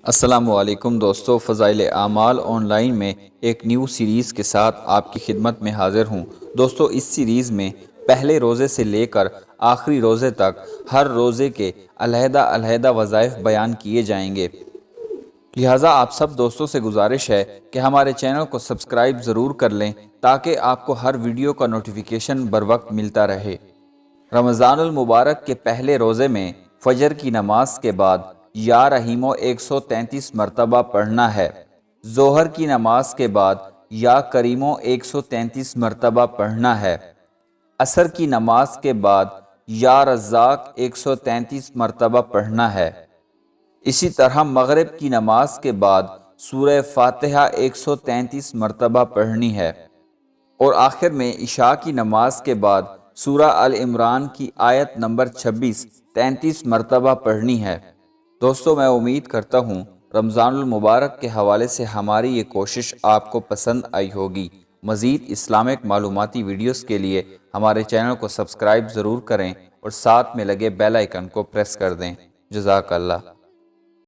السلام علیکم دوستو، فضائل اعمال آن لائن میں ایک نیو سیریز کے ساتھ آپ کی خدمت میں حاضر ہوں۔ دوستو، اس سیریز میں پہلے روزے سے لے کر آخری روزے تک ہر روزے کے علیحدہ علیحدہ وظائف بیان کیے جائیں گے، لہٰذا آپ سب دوستوں سے گزارش ہے کہ ہمارے چینل کو سبسکرائب ضرور کر لیں تاکہ آپ کو ہر ویڈیو کا نوٹیفیکیشن بر وقت ملتا رہے۔ رمضان المبارک کے پہلے روزے میں فجر کی نماز کے بعد یا رحیمو 133 مرتبہ پڑھنا ہے، ظہر کی نماز کے بعد یا کریمو 133 مرتبہ پڑھنا ہے، عصر کی نماز کے بعد یا رزاق 133 مرتبہ پڑھنا ہے، اسی طرح مغرب کی نماز کے بعد سورہ فاتحہ 133 مرتبہ پڑھنی ہے، اور آخر میں عشاء کی نماز کے بعد سورہ ال عمران کی آیت نمبر 26 33 مرتبہ پڑھنی ہے۔ دوستو، میں امید کرتا ہوں رمضان المبارک کے حوالے سے ہماری یہ کوشش آپ کو پسند آئی ہوگی۔ مزید اسلامک معلوماتی ویڈیوز کے لیے ہمارے چینل کو سبسکرائب ضرور کریں اور ساتھ میں لگے بیل آئیکن کو پریس کر دیں۔ جزاک اللہ۔